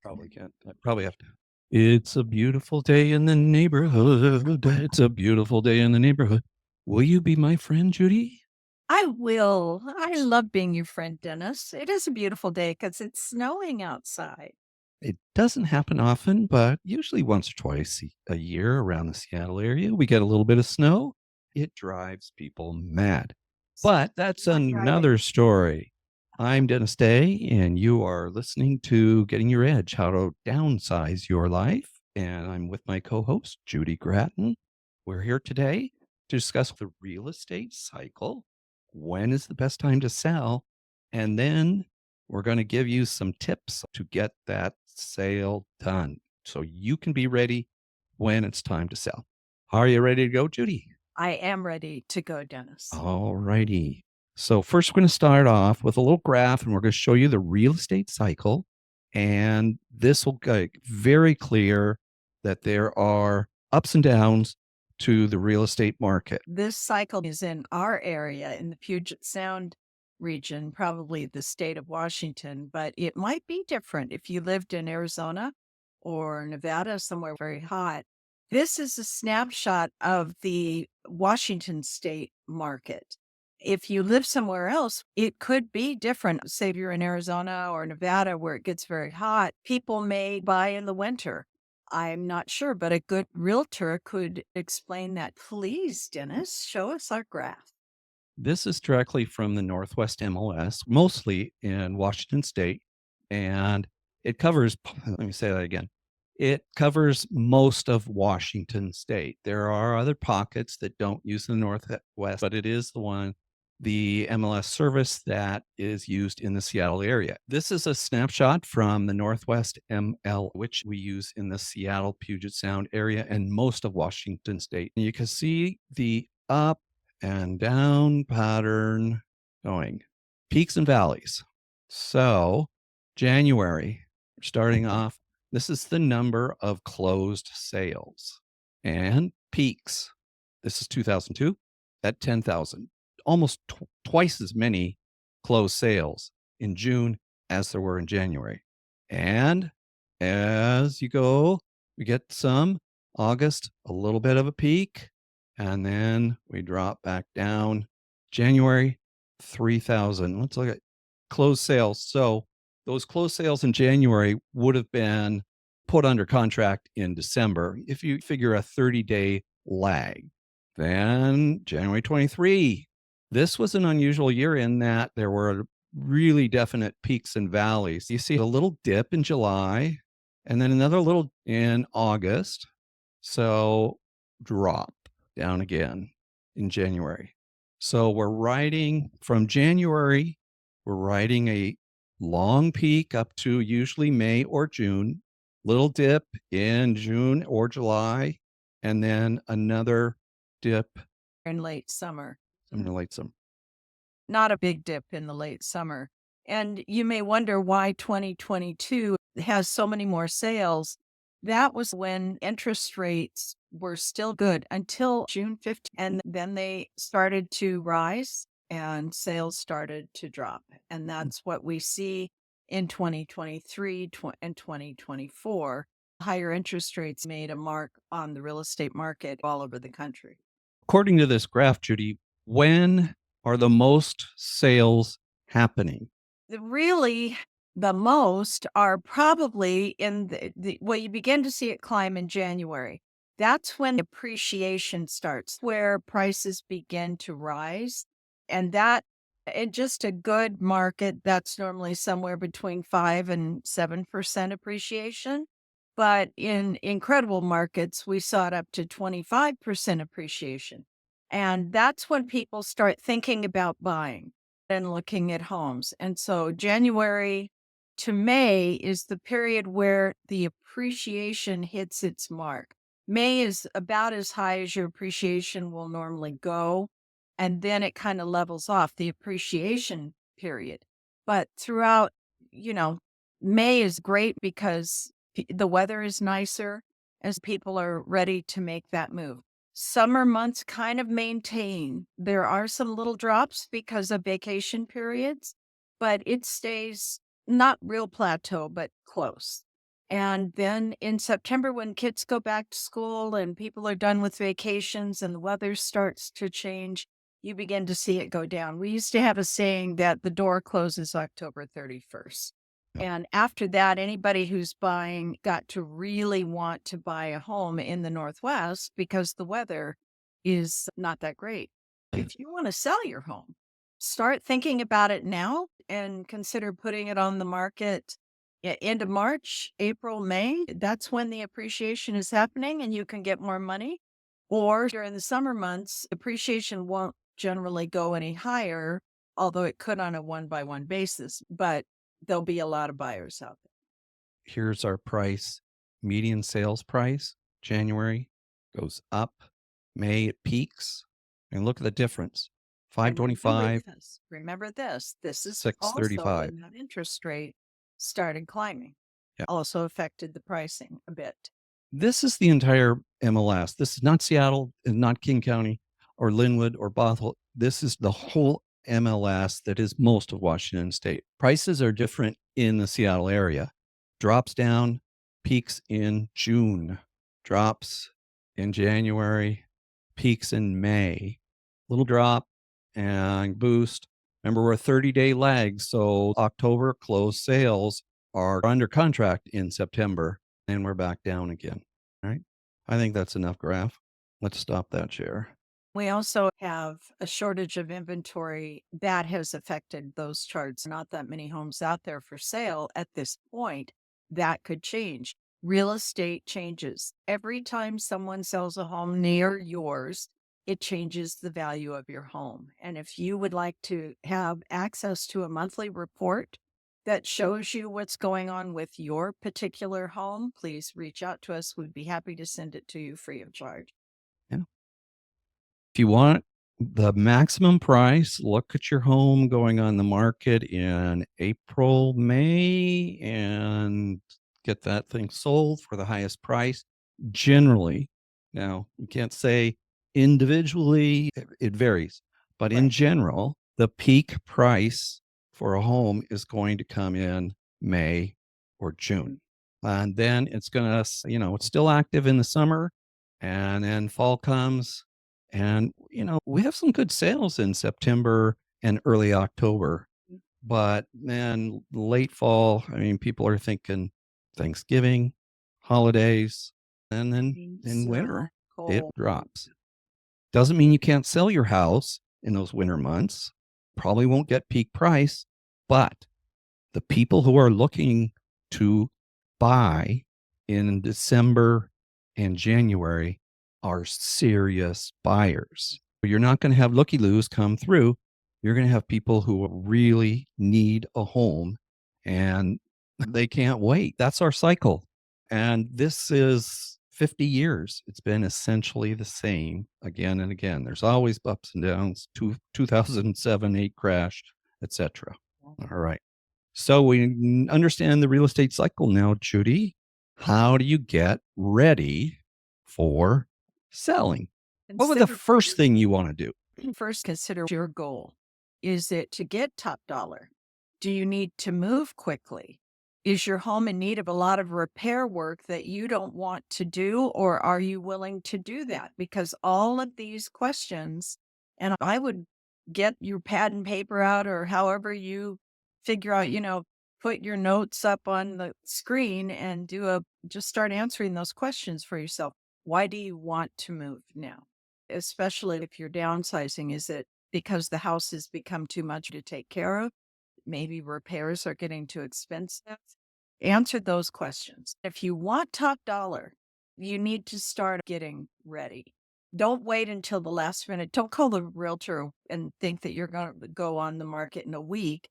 Probably can't. I probably have to. It's a beautiful day in the neighborhood. It's a beautiful day in the neighborhood. Will you be my friend, Judy? I will. I love being your friend, Dennis. It is a beautiful day because it's snowing outside. It doesn't happen often, but usually once or twice a year around the Seattle area, we get a little bit of snow. It drives people mad. But that's Not driving. another story. I'm Dennis Day, and you are listening to Getting Your Edge, How to Downsize Your Life. And I'm with my co host, Judy Gratton. We're here today to discuss the real estate cycle. When is the best time to sell? And then we're going to give you some tips to get that sale done so you can be ready when it's time to sell. Are you ready to go, Judy? I am ready to go, Dennis. All righty. So, first, we're going to start off with a little graph and we're going to show you the real estate cycle. And this will get very clear that there are ups and downs to the real estate market. This cycle is in our area in the Puget Sound region, probably the state of Washington, but it might be different if you lived in Arizona or Nevada, somewhere very hot. This is a snapshot of the Washington state market. If you live somewhere else, it could be different. Say if you're in Arizona or Nevada where it gets very hot, people may buy in the winter. I'm not sure, but a good realtor could explain that. Please, Dennis, show us our graph. This is directly from the Northwest MLS, mostly in Washington State. And it covers, let me say that again. It covers most of Washington State. There are other pockets that don't use the Northwest, but it is the MLS service that is used in the Seattle area. This is a snapshot from the Northwest ML, which we use in the Seattle Puget Sound area and most of Washington State. And you can see the up and down pattern going, peaks and valleys. So, January, starting off, this is the number of closed sales and peaks. This is 2002 at 10,000, almost twice as many closed sales in June as there were in January. And as you go, we get some August, a little bit of a peak, and then we drop back down. January, 3,000. Let's look at closed sales. So those closed sales in January would have been put under contract in December if you figure a 30-day lag. Then January 23, this was an unusual year in that there were really definite peaks and valleys. You see a little dip in July and then another little in August. So drop down again in January. So we're riding from January, we're riding a long peak up to usually May or June, little dip in June or July, and then another dip In late summer. in the late summer. Not a big dip in the late summer. And you may wonder why 2022 has so many more sales. That was when interest rates were still good until June 15th. And then they started to rise and sales started to drop. And that's what we see in 2023 and 2024. Higher interest rates made a mark on the real estate market all over the country. According to this graph, Judy, when are the most sales happening? Really, the most are probably in well, you begin to see it climb in January. That's when appreciation starts, where prices begin to rise. And that, in just a good market, that's normally somewhere between 5 and 7% appreciation. But in incredible markets, we saw it up to 25% appreciation. And that's when people start thinking about buying and looking at homes. And so January to May is the period where the appreciation hits its mark. May is about as high as your appreciation will normally go. And then it kind of levels off the appreciation period. But throughout, you know, May is great because the weather is nicer as people are ready to make that move. Summer months kind of maintain. There are some little drops because of vacation periods, but it stays not real plateau, but close. And then in September, when kids go back to school and people are done with vacations and the weather starts to change, you begin to see it go down. We used to have a saying that the door closes October 31st. Yeah. And after that, anybody who's buying got to really want to buy a home in the Northwest because the weather is not that great. If you want to sell your home, start thinking about it now and consider putting it on the market end of March, April, May. That's when the appreciation is happening and you can get more money. Or during the summer months, appreciation won't generally go any higher, although it could on a one by one basis, but there'll be a lot of buyers out there. Here's our price. Median sales price, January goes up. May it peaks. And look at the difference. And remember 525, this, remember this. This is also 635. when that interest rate started climbing, Yeah. also affected the pricing a bit. This is the entire MLS. This is not Seattle and not King County or Linwood or Bothell. This is the whole MLS that is most of Washington state. Prices are different in the Seattle area. Drops down, peaks in June, drops in January, peaks in May. Little drop and boost. Remember, we're a 30-day lag. So October closed sales are under contract in September, and we're back down again. Right? I think that's enough graph. Let's stop that share. We also have a shortage of inventory that has affected those charts. Not that many homes out there for sale at this point. That could change. Real estate changes. Every time someone sells a home near yours, it changes the value of your home. And if you would like to have access to a monthly report that shows you what's going on with your particular home, please reach out to us. We'd be happy to send it to you free of charge. Yeah. If you want the maximum price, look at your home going on the market in April, May, and get that thing sold for the highest price. Generally, now you can't say individually, it varies, but in Right. general, the peak price for a home is going to come in May or June. And then it's going to, it's still active in the summer. And then fall comes, and, we have some good sales in September and early October, but man, late fall, I mean, people are thinking Thanksgiving, holidays, and then in Snow, winter, it cold. drops. Doesn't mean you can't sell your house in those winter months. Probably won't get peak price, but the people who are looking to buy in December and January are serious buyers. You're not going to have looky loos come through. You're going to have people who really need a home and they can't wait. That's our cycle. And this is 50 years. It's been essentially the same again and again. There's always ups and downs. 2007, 8 crashed, etc. All right. So we understand the real estate cycle now, Judy. How do you get ready for selling? What would the Consider first thing you want to do? First, consider your goal. Is it to get top dollar? Do you need to move quickly? Is your home in need of a lot of repair work that you don't want to do, or are you willing to do that? Because all of these questions, and I would get your pad and paper out, or however you figure out, put your notes up on the screen and just start answering those questions for yourself. Why do you want to move now? Especially if you're downsizing, is it because the house has become too much to take care of? Maybe repairs are getting too expensive. Answer those questions. If you want top dollar, you need to start getting ready. Don't wait until the last minute. Don't call the realtor and think that you're going to go on the market in a week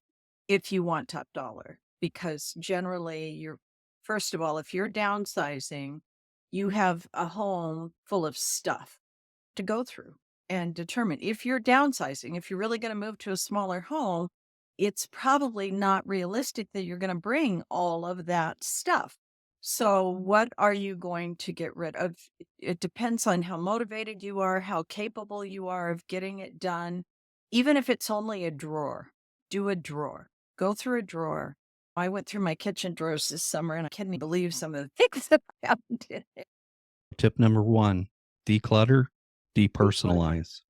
if you want top dollar, because generally first of all, if you're downsizing, you have a home full of stuff to go through and determine. If you're downsizing, if you're really going to move to a smaller home, it's probably not realistic that you're going to bring all of that stuff. So, what are you going to get rid of? It depends on how motivated you are, how capable you are of getting it done. Even if it's only a drawer, do a drawer, go through a drawer. I went through my kitchen drawers this summer and I couldn't believe some of the things that I found in it. Tip number one, declutter, Declutter. depersonalize.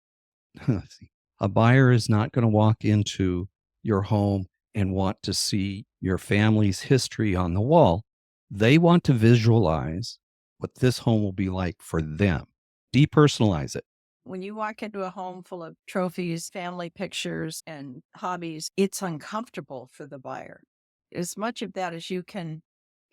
See, a buyer is not going to walk into your home and want to see your family's history on the wall. They want to visualize what this home will be like for them. Depersonalize it. When you walk into a home full of trophies, family pictures, and hobbies, it's uncomfortable for the buyer. As much of that as you can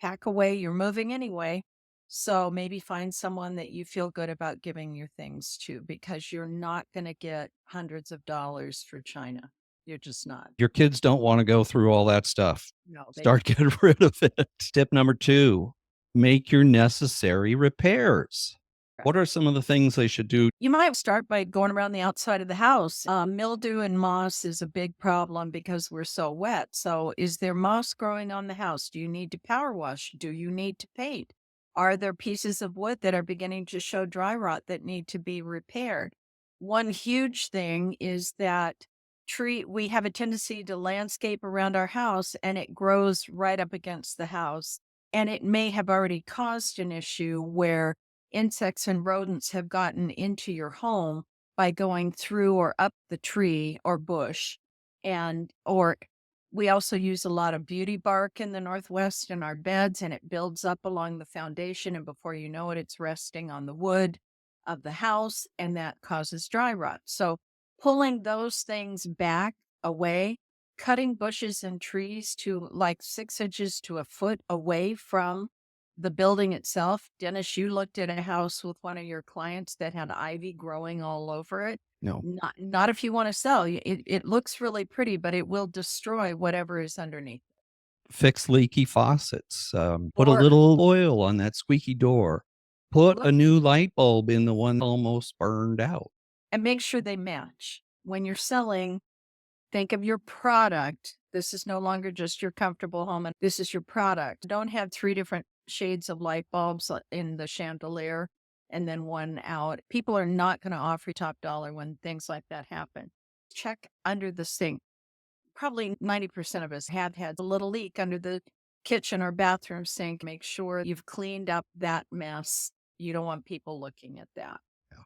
pack away, you're moving anyway. So maybe find someone that you feel good about giving your things to because you're not going to get hundreds of dollars for China. You're just not. Your kids don't want to go through all that stuff. No, they Start getting rid of it. Tip number two, make your necessary repairs. What are some of the things they should do? You might start by going around the outside of the house. Mildew and moss is a big problem because we're so wet. So, is there moss growing on the house? Do you need to power wash? Do you need to paint? Are there pieces of wood that are beginning to show dry rot that need to be repaired? One huge thing is that we have a tendency to landscape around our house and it grows right up against the house. And it may have already caused an issue where insects and rodents have gotten into your home by going through or up the tree or bush. And, or we also use a lot of beauty bark in the Northwest in our beds, and it builds up along the foundation. And before you know it, it's resting on the wood of the house, and that causes dry rot. So, pulling those things back away, cutting bushes and trees to like 6 inches to a foot away from the building itself. Dennis, you looked at a house with one of your clients that had ivy growing all over it. No, Not if you want to sell. It looks really pretty, but it will destroy whatever is underneath. fix leaky faucets. Put a Or little oil on that squeaky door. Put look a new light bulb in the one almost burned out. and make sure they match. When you're selling, think of your product. This is no longer just your comfortable home, and this is your product. Don't have three different shades of light bulbs in the chandelier and then one out. People are not going to offer you top dollar when things like that happen. Check under the sink. Probably 90% of us have had a little leak under the kitchen or bathroom sink. Make sure you've cleaned up that mess. You don't want people looking at that.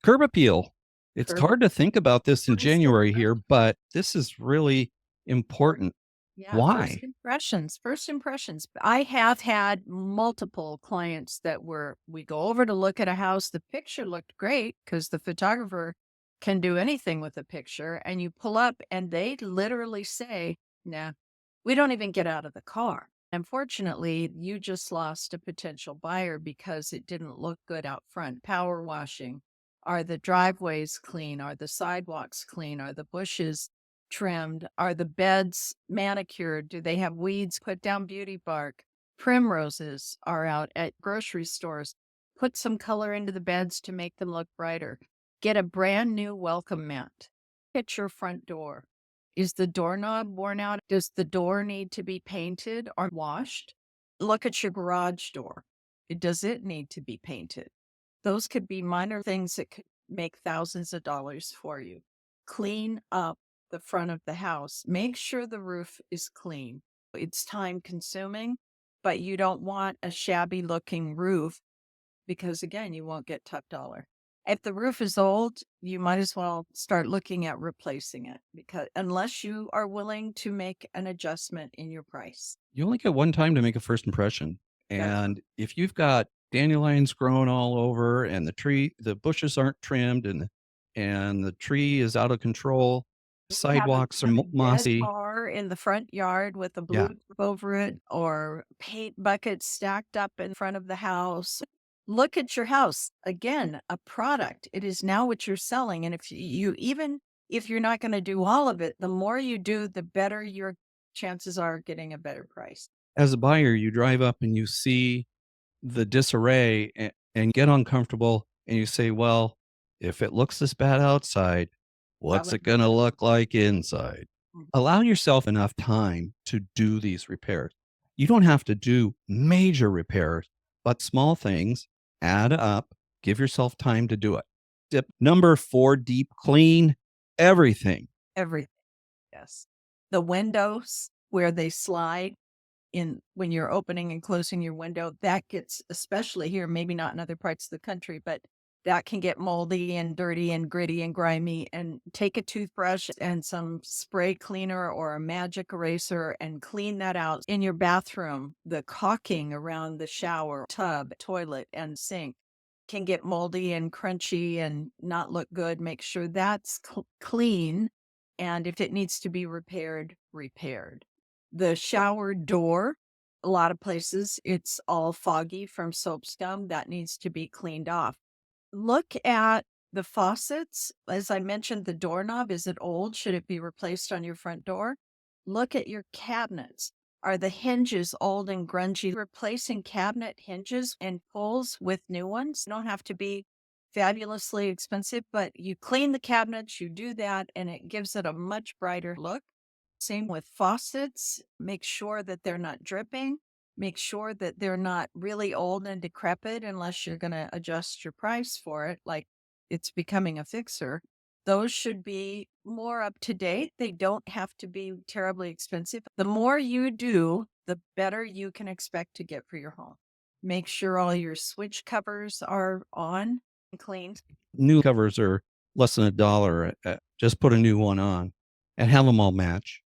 Curb appeal. It's Curb hard to think about this in First impression. January here, but this is really important. Yeah, first Why? impressions. First impressions. I have had multiple clients that we go over to look at a house. The picture looked great because the photographer can do anything with a picture. And you pull up and they literally say, nah, we don't even get out of the car. Unfortunately, you just lost a potential buyer because it didn't look good out front. Power washing. Are the driveways clean? Are the sidewalks clean? Are the bushes trimmed? Are the beds manicured? Do they have weeds? Put down beauty bark. Primroses are out at grocery stores. Put some color into the beds to make them look brighter. Get a brand new welcome mat. At your front door. Is the doorknob worn out? Does the door need to be painted or washed? Look at your garage door. Does it need to be painted? Those could be minor things that could make thousands of dollars for you. Clean up the front of the house. Make sure the roof is clean. It's time consuming, but you don't want a shabby looking roof because, again, you won't get top dollar. If the roof is old, you might as well start looking at replacing it because unless you are willing to make an adjustment in your price. You only get one time to make a first impression. That's And if you've got dandelions growing all over and the bushes aren't trimmed and the tree is out of control, sidewalks are have a dead mossy. car in the front yard with a blue Yeah. roof over it or paint buckets stacked up in front of the house. Look at your house. Again, a product. It is now what you're selling. And even if you're not going to do all of it, the more you do, the better your chances are of getting a better price. As a buyer, you drive up and you see the disarray and get uncomfortable and you say, well, if it looks this bad outside, what's Probably. it going to look like inside? Mhm. Allow yourself enough time to do these repairs. You don't have to do major repairs, but small things add up. Give yourself time to do it. Tip number 4, deep clean everything. Everything. Yes. The windows where they slide. in when you're opening and closing your window, that gets, especially here, maybe not in other parts of the country, but that can get moldy and dirty and gritty and grimy. And take a toothbrush and some spray cleaner or a magic eraser and clean that out. In your bathroom, the caulking around the shower, tub, toilet, and sink can get moldy and crunchy and not look good. Make sure that's clean. And if it needs to be repaired, repaired. The shower door, a lot of places, it's all foggy from soap scum that needs to be cleaned off. Look at the faucets. As I mentioned, the doorknob, is it old? Should it be replaced on your front door? Look at your cabinets. Are the hinges old and grungy? Replacing cabinet hinges and pulls with new ones don't have to be fabulously expensive, but you clean the cabinets, you do that, and it gives it a much brighter look. Same with faucets. Make sure that they're not dripping. Make sure that they're not really old and decrepit unless you're going to adjust your price for it, like it's becoming a fixer. Those should be more up to date. They don't have to be terribly expensive. The more you do, the better you can expect to get for your home. Make sure all your switch covers are on and cleaned. New covers are less than $1. Just put a new one on and have them all match.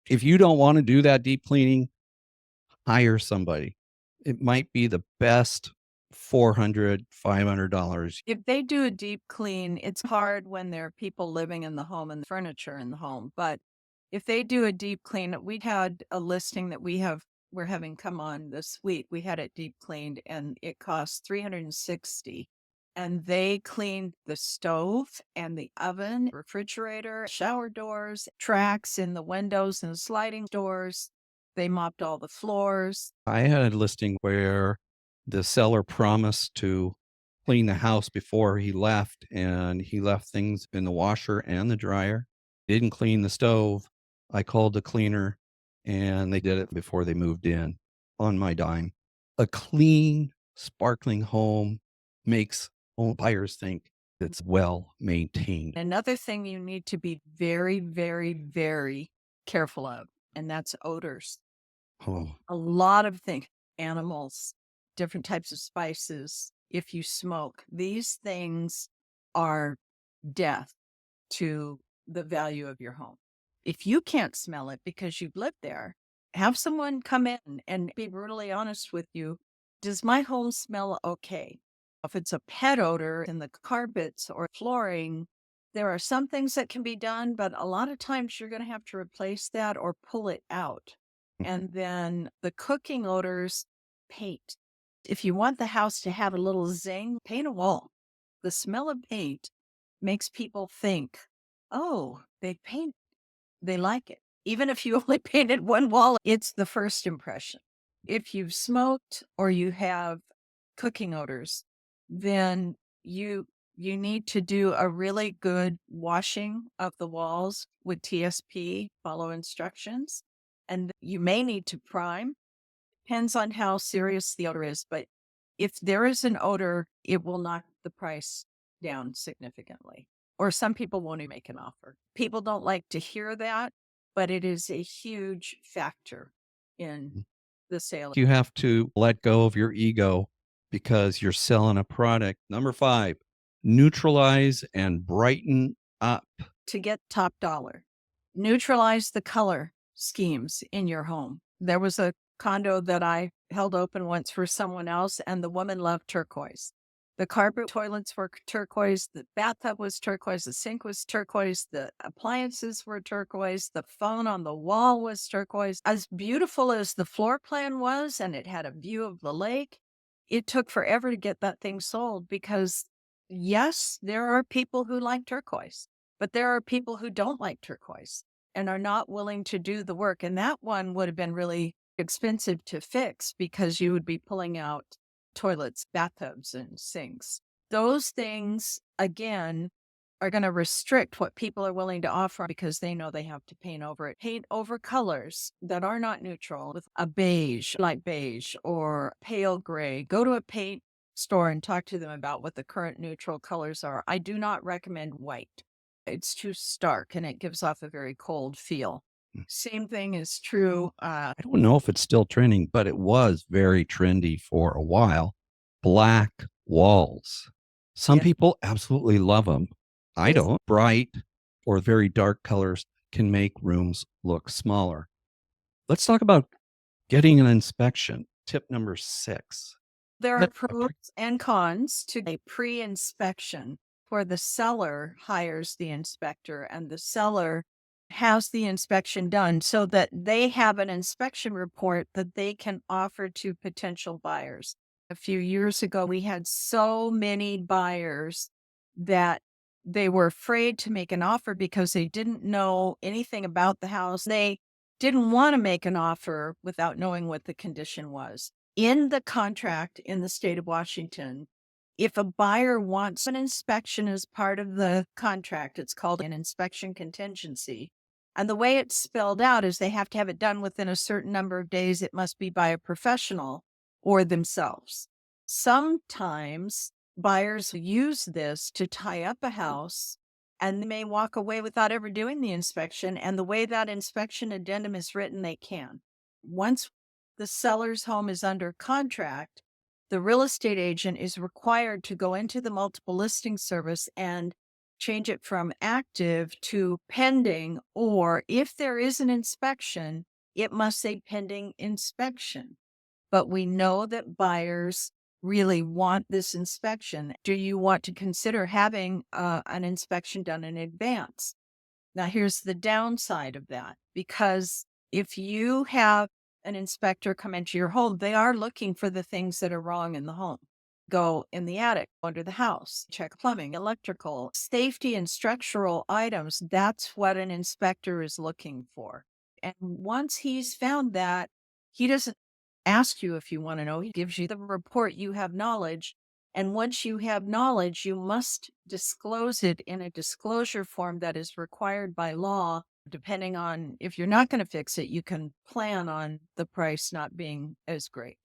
If you don't want to do that deep cleaning, hire somebody. It might be the best $400, $500. If they do a deep clean, it's hard when there are people living in the home and the furniture in the home. But if they do a deep clean, we had a listing that we're having come on this week. We had it deep cleaned and it cost $360. And they cleaned the stove and the oven, refrigerator, shower doors, tracks in the windows and sliding doors. They mopped all the floors. I had a listing where the seller promised to clean the house before he left, and he left things in the washer and the dryer. Didn't clean the stove. I called the cleaner, and they did it before they moved in on my dime. A clean, sparkling home makes home buyers think it's well maintained. Another thing you need to be very, very, very careful of, and that's odors. Oh, A lot of things, animals, different types of spices. If you smoke, these things are death to the value of your home. If you can't smell it because you've lived there, have someone come in and be brutally honest with you. Does my home smell okay? If it's a pet odor in the carpets or flooring, there are some things that can be done, but a lot of times you're going to have to replace that or pull it out. And then the cooking odors, paint. If you want the house to have a little zing, paint a wall. The smell of paint makes people think, oh, they like it. Even if you only painted one wall, it's the first impression. If you've smoked or you have cooking odors, then you need to do a really good washing of the walls with TSP, follow instructions, and you may need to prime. Depends on how serious the odor is, but if there is an odor, it will knock the price down significantly. Or some people won't even make an offer. People don't like to hear that, but it is a huge factor in the sale. you have to let go of your ego because you're selling a product. Number 5, neutralize and brighten up. To get top dollar, neutralize the color schemes in your home. There was a condo that I held open once for someone else, and the woman loved turquoise. The carpet toilets were turquoise, the bathtub was turquoise, the sink was turquoise, the appliances were turquoise, the phone on the wall was turquoise. As beautiful as the floor plan was, and it had a view of the lake, it took forever to get that thing sold because, yes, there are people who like turquoise, but there are people who don't like turquoise and are not willing to do the work. And that one would have been really expensive to fix because you would be pulling out toilets, bathtubs, and sinks. Those things, again, are going to restrict what people are willing to offer because they know they have to paint over it. Paint over colors that are not neutral with a beige, light beige, or pale gray. Go to a paint store and talk to them about what the current neutral colors are. I do not recommend white. It's too stark and it gives off a very cold feel. Same thing is true. I don't know if it's still trending, but it was very trendy for a while. Black walls. Some Yes, people absolutely love them. I yes, don't. Bright or very dark colors can make rooms look smaller. Let's talk about getting an inspection. Tip number 6. there are Get a pros pre- and cons to a pre-inspection where the seller hires the inspector and the seller has the inspection done so that they have an inspection report that they can offer to potential buyers. A few years ago, we had so many buyers that they were afraid to make an offer because they didn't know anything about the house. They didn't want to make an offer without knowing what the condition was. In the contract in the state of Washington, if a buyer wants an inspection as part of the contract, it's called an inspection contingency. And the way it's spelled out is they have to have it done within a certain number of days. It must be by a professional or themselves. Sometimes buyers use this to tie up a house and they may walk away without ever doing the inspection. And the way that inspection addendum is written, they can. Once the seller's home is under contract, the real estate agent is required to go into the multiple listing service and change it from active to pending, or if there is an inspection, it must say pending inspection. But we know that buyers really want this inspection. Do you want to consider having an inspection done in advance? Now, here's the downside of that, because if you have an inspector come into your home, they are looking for the things that are wrong in the home. Go in the attic, under the house, check plumbing, electrical, safety, and structural items. That's what an inspector is looking for. And once he's found that, he doesn't ask you if you want to know. He gives you the report. You have knowledge. And once you have knowledge, you must disclose it in a disclosure form that is required by law. Depending on if you're not going to fix it, you can plan on the price not being as great.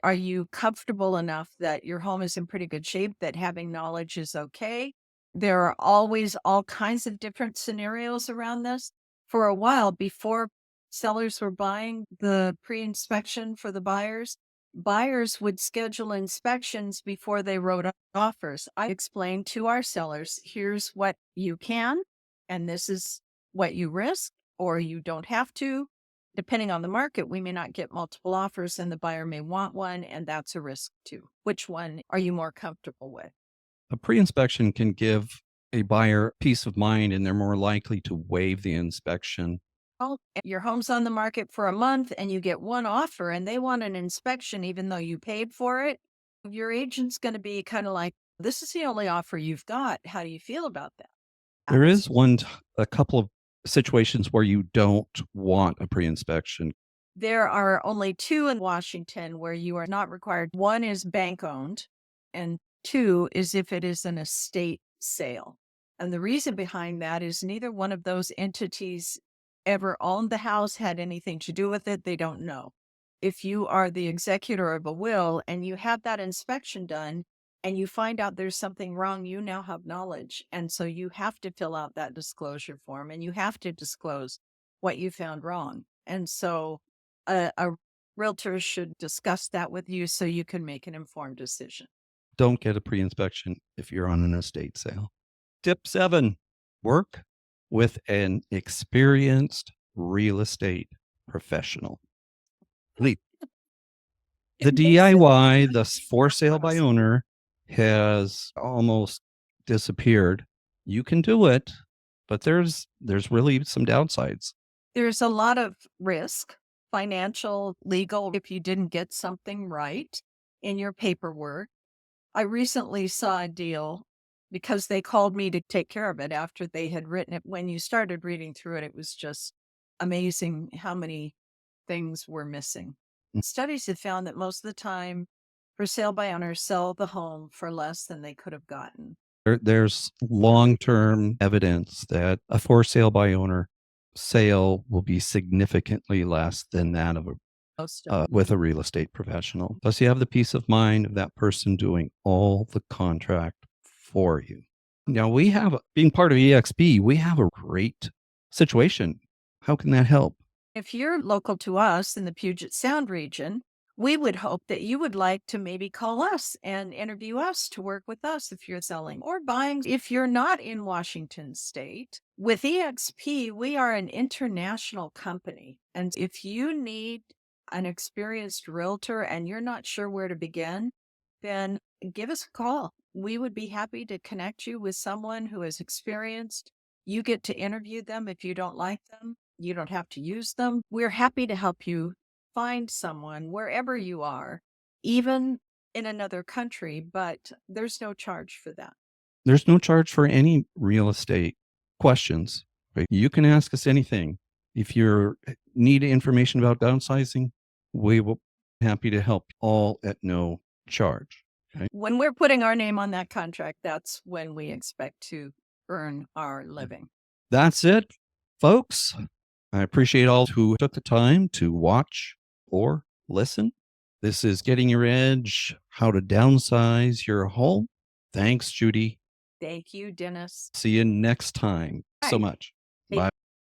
Are you comfortable enough that your home is in pretty good shape, that having knowledge is okay? There are always all kinds of different scenarios around this. For a while, before sellers were buying the pre-inspection for the buyers, buyers would schedule inspections before they wrote offers. I explained to our sellers, here's what you can, and this is what you risk, or you don't have to. Depending on the market, we may not get multiple offers and the buyer may want one, and that's a risk too. Which one are you more comfortable with? A pre inspection can give a buyer peace of mind and they're more likely to waive the inspection. Well, your home's on the market for a month and you get one offer and they want an inspection even though you paid for it. Your agent's going to be kind of like, this is the only offer you've got. How do you feel about that? There is a couple of situations where you don't want a pre inspection. There are only two in Washington where you are not required. One is bank owned, and two is if it is an estate sale. And the reason behind that is neither one of those entities ever owned the house, had anything to do with it. They don't know. If you are the executor of a will and you have that inspection done and you find out there's something wrong, you now have knowledge. And so you have to fill out that disclosure form and you have to disclose what you found wrong. And so a realtor should discuss that with you so you can make an informed decision. Don't get a pre inspection if you're on an estate sale. Tip 7, work with an experienced real estate professional. The It makes it DIY, the for sale by owner, has almost disappeared. You can do it, but there's really some downsides. There's a lot of risk, financial, legal, if you didn't get something right in your paperwork. I recently saw a deal because they called me to take care of it after they had written it. When you started reading through it, it was just amazing how many things were missing. Mm. Studies have found that most of the time, for sale by owners sell the home for less than they could have gotten. There's long-term evidence that a for sale by owner sale will be significantly less than that of Most of with a real estate professional. Plus, you have the peace of mind of that person doing all the contract for you. Now, being part of EXP, we have a great situation. How can that help? If you're local to us in the Puget Sound region, we would hope that you would like to maybe call us and interview us to work with us if you're selling or buying. If you're not in Washington state, with EXP, we are an international company. And if you need an experienced realtor and you're not sure where to begin, then give us a call. We would be happy to connect you with someone who is experienced. You get to interview them if you don't like them. You don't have to use them. We're happy to help you find someone wherever you are, even in another country, but there's no charge for that. There's no charge for any real estate questions. Right? You can ask us anything. If you need information about downsizing, we will be happy to help, all at no charge. Okay? When we're putting our name on that contract, that's when we expect to earn our living. That's it, folks. I appreciate all who took the time to watch or listen. This is Getting Your Edge, how to downsize your home. Thanks, Judy. Thank you, Dennis. See you next time. So Bye. much. Hey, Bye.